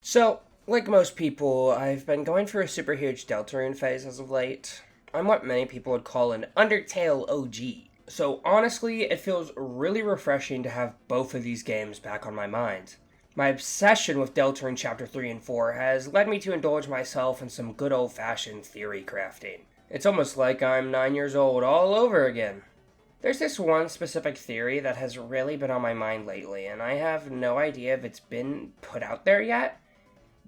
So, like most people, I've been going through a super huge Deltarune phase as of late. I'm what many people would call an Undertale OG. So honestly, it feels really refreshing to have both of these games back on my mind. My obsession with Deltarune Chapter 3 and 4 has led me to indulge myself in some good old-fashioned theory crafting. It's almost like I'm 9 years old all over again. There's this one specific theory that has really been on my mind lately, and I have no idea if it's been put out there yet.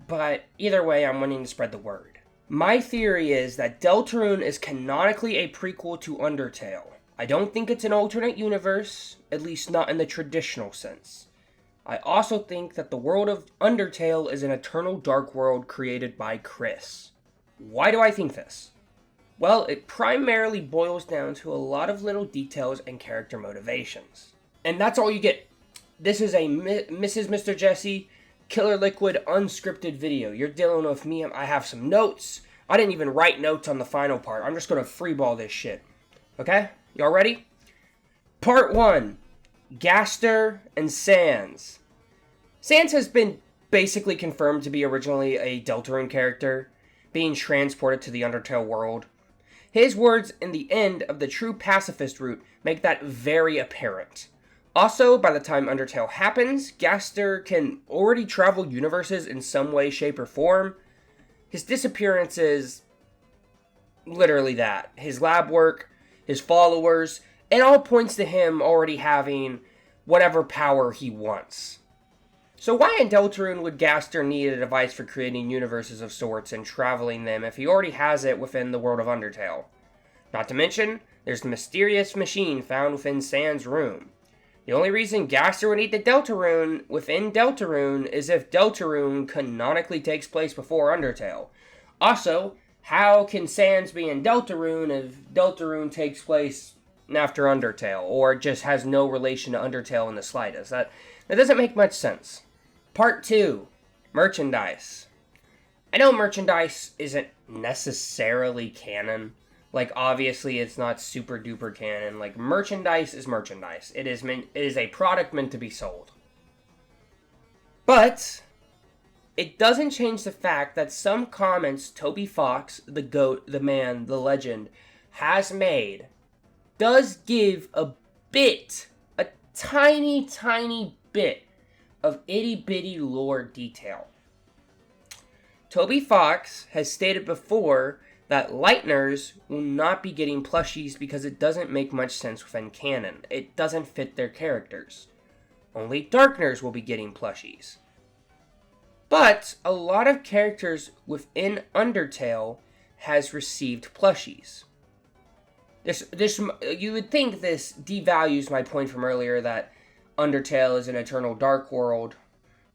But either way, I'm wanting to spread the word. My theory is that Deltarune is canonically a prequel to Undertale. I don't think it's an alternate universe, at least not in the traditional sense. I also think that the world of Undertale is an eternal dark world created by Kris. Why do I think this? Well, it primarily boils down to a lot of little details and character motivations. And that's all you get. This is a Mrs. Mr. Jesse Killer Liquid unscripted video. You're dealing with me. I have some notes. I didn't even write notes on the final part. I'm just going to freeball this shit. Okay? Y'all ready? Part 1. Gaster and Sans. Sans has been basically confirmed to be originally a Deltarune character, being transported to the Undertale world. His words in the end of the true pacifist route make that very apparent. Also, by the time Undertale happens, Gaster can already travel universes in some way, shape, or form. His disappearance is literally that. His lab work, his followers, it all points to him already having whatever power he wants. So why in Deltarune would Gaster need a device for creating universes of sorts and traveling them if he already has it within the world of Undertale? Not to mention, there's the mysterious machine found within Sans' room. The only reason Gaster would need the Deltarune within Deltarune is if Deltarune canonically takes place before Undertale. Also, how can Sans be in Deltarune if Deltarune takes place after Undertale, or just has no relation to Undertale in the slightest? That doesn't make much sense. Part 2. Merchandise. I know merchandise isn't necessarily canon. Like, obviously, it's not super duper canon. Like, merchandise is merchandise. It is a product meant to be sold. But it doesn't change the fact that some comments Toby Fox, the GOAT, the man, the legend, has made does give a tiny, tiny bit of itty-bitty lore detail. Toby Fox has stated before that Lightners will not be getting plushies because it doesn't make much sense within canon. It doesn't fit their characters. Only Darkners will be getting plushies. But a lot of characters within Undertale has received plushies. This you would think this devalues my point from earlier that Undertale is an eternal dark world,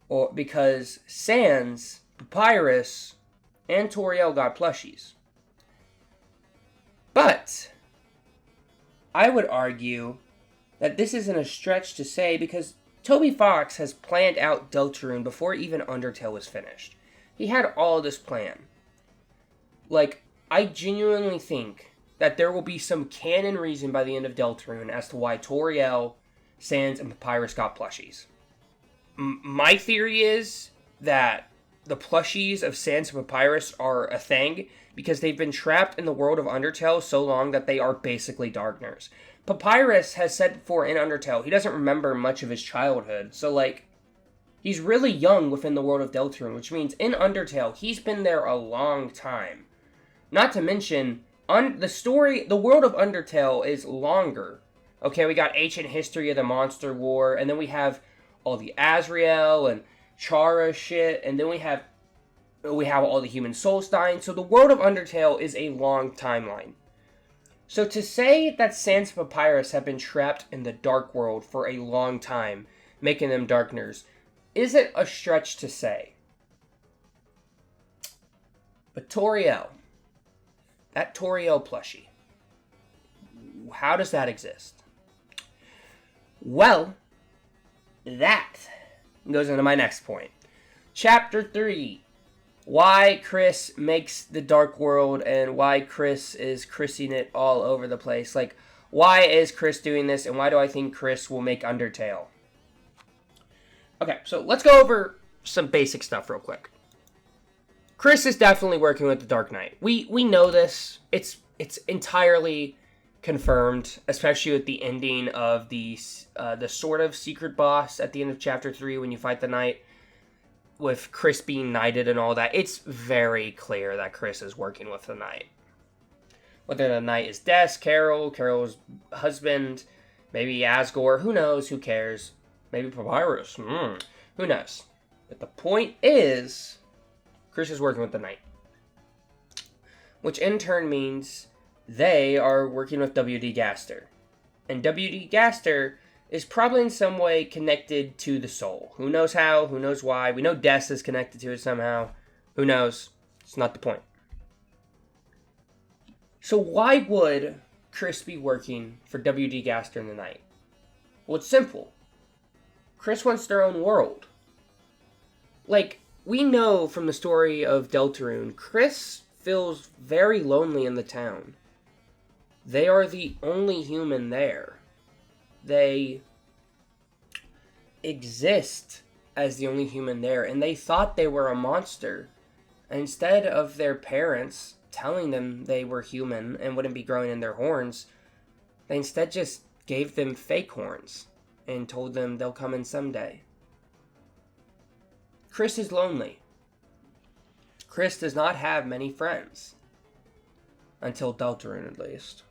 or because Sans, Papyrus, and Toriel got plushies. But I would argue that this isn't a stretch to say because Toby Fox has planned out Deltarune before even Undertale was finished. He had all this planned. Like, I genuinely think that there will be some canon reason by the end of Deltarune as to why Toriel, Sans, and Papyrus got plushies. My theory is that the plushies of Sans and Papyrus are a thing because they've been trapped in the world of Undertale so long that they are basically Darkners. Papyrus has said before in Undertale he doesn't remember much of his childhood, so like, he's really young within the world of Deltarune, which means in Undertale he's been there a long time. Not to mention, the world of Undertale is longer. Okay, we got ancient history of the Monster War, and then we have all the Azrael and Chara shit, and then we have all the human souls dying. So the world of Undertale is a long timeline. So to say that Sans and Papyrus have been trapped in the dark world for a long time, making them Darkners, isn't a stretch to say. But Toriel, that Toriel plushie, how does that exist? Well, that goes into my next point. Chapter 3. Why Kris makes the Dark World and why Kris is Krissing it all over the place. Like, why is Kris doing this and why do I think Kris will make Undertale? Okay, so let's go over some basic stuff real quick. Kris is definitely working with the Dark Knight. We know this. It's entirely confirmed, especially with the ending of the sort of secret boss at the end of chapter 3 when you fight the knight, with Kris being knighted and all that. It's very clear that Kris is working with the knight. Whether the knight is Des, Carol's husband, maybe Asgore, who knows, who cares? Maybe Papyrus, who knows? But the point is, Kris is working with the knight. Which in turn means they are working with W.D. Gaster. And W.D. Gaster is probably in some way connected to the soul. Who knows how? Who knows why? We know Des is connected to it somehow. Who knows? It's not the point. So why would Kris be working for W.D. Gaster and the Knight? Well, it's simple. Kris wants their own world. Like, we know from the story of Deltarune, Kris feels very lonely in the town. They are the only human there. They exist as the only human there, and they thought they were a monster. Instead of their parents telling them they were human and wouldn't be growing in their horns, they instead just gave them fake horns and told them they'll come in someday. Kris is lonely. Kris does not have many friends. Until Deltarune, at least.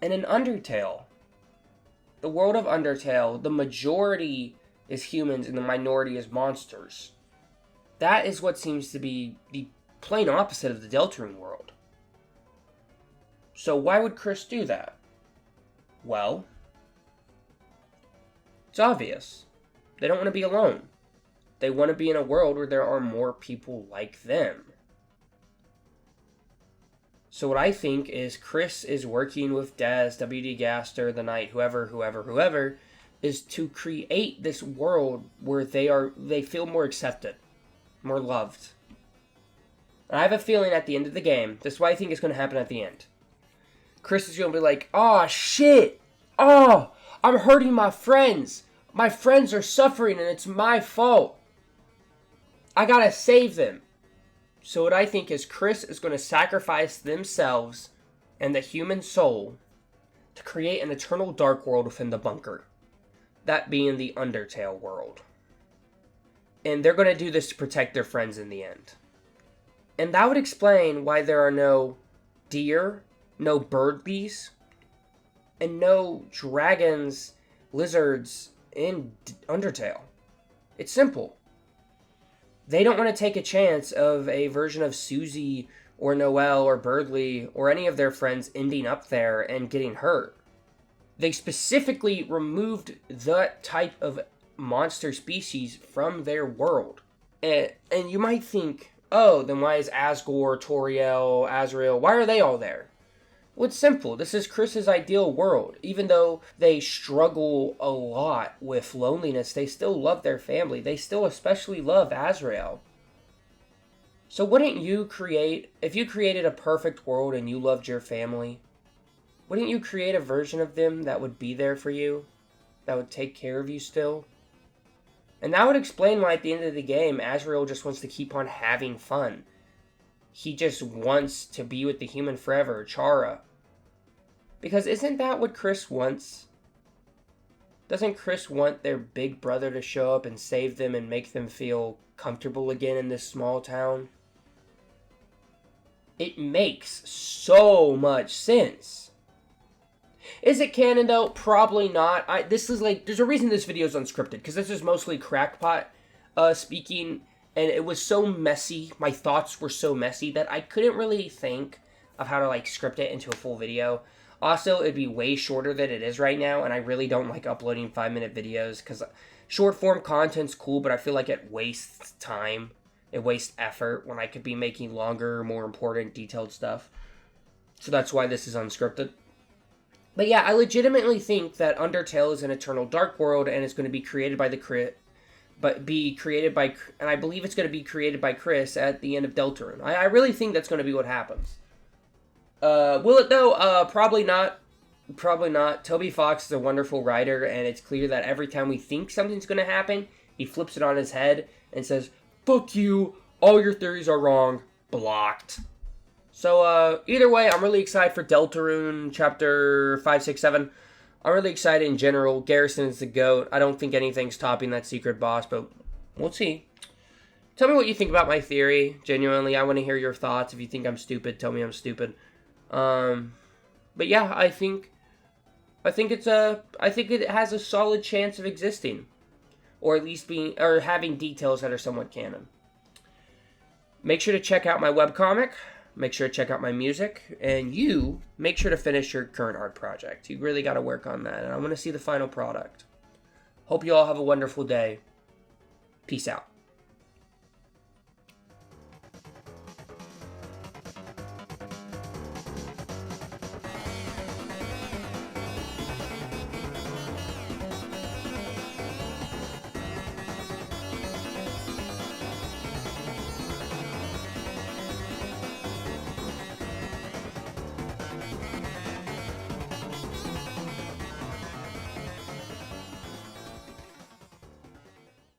And in Undertale, the world of Undertale, the majority is humans and the minority is monsters. That is what seems to be the plain opposite of the Deltarune world. So why would Kris do that? Well, it's obvious. They don't want to be alone. They want to be in a world where there are more people like them. So what I think is Kris is working with Des, W.D. Gaster, the Knight, whoever, is to create this world where they feel more accepted, more loved. And I have a feeling at the end of the game, this is what I think is going to happen at the end. Kris is going to be like, oh shit, oh, I'm hurting my friends. My friends are suffering and it's my fault. I gotta save them. So what I think is Kris is going to sacrifice themselves and the human soul to create an eternal dark world within the bunker. That being the Undertale world. And they're going to do this to protect their friends in the end. And that would explain why there are no deer, no bird bees, and no dragons, lizards in Undertale. It's simple. They don't want to take a chance of a version of Susie or Noelle or Birdly or any of their friends ending up there and getting hurt. They specifically removed that type of monster species from their world. And you might think, oh, then why is Asgore, Toriel, Azrael, why are they all there? Well, it's simple. This is Kris's ideal world. Even though they struggle a lot with loneliness, they still love their family. They still especially love Azrael. So wouldn't you if you created a perfect world and you loved your family, wouldn't you create a version of them that would be there for you? That would take care of you still? And that would explain why at the end of the game, Azrael just wants to keep on having fun. He just wants to be with the human forever, Chara. Because isn't that what Kris wants? Doesn't Kris want their big brother to show up and save them and make them feel comfortable again in this small town? It makes so much sense. Is it canon though? Probably not. There's a reason this video is unscripted, because this is mostly crackpot speaking. And it was so messy, my thoughts were so messy that I couldn't really think of how to script it into a full video. Also, it'd be way shorter than it is right now, and I really don't like uploading 5-minute videos, because short form content's cool, but I feel like it wastes time. It wastes effort when I could be making longer, more important, detailed stuff. So that's why this is unscripted. But yeah, I legitimately think that Undertale is an eternal dark world, and it's going to be created by and I believe it's going to be created by Kris at the end of Deltarune. I really think that's going to be what happens. Will it though? Probably not. Probably not. Toby Fox is a wonderful writer, and it's clear that every time we think something's going to happen, he flips it on his head and says, "Fuck you, all your theories are wrong. Blocked. So, either way, I'm really excited for Deltarune Chapter 5, 6, 7. I'm really excited in general. Garrison is the GOAT. I don't think anything's topping that secret boss, but we'll see. Tell me what you think about my theory. Genuinely, I want to hear your thoughts. If you think I'm stupid, tell me I'm stupid. But yeah, I think it has a solid chance of existing, or at least having details that are somewhat canon. Make sure to check out my webcomic. Make sure to check out my music, and you make sure to finish your current art project. You really got to work on that, and I want to see the final product. Hope you all have a wonderful day. Peace out.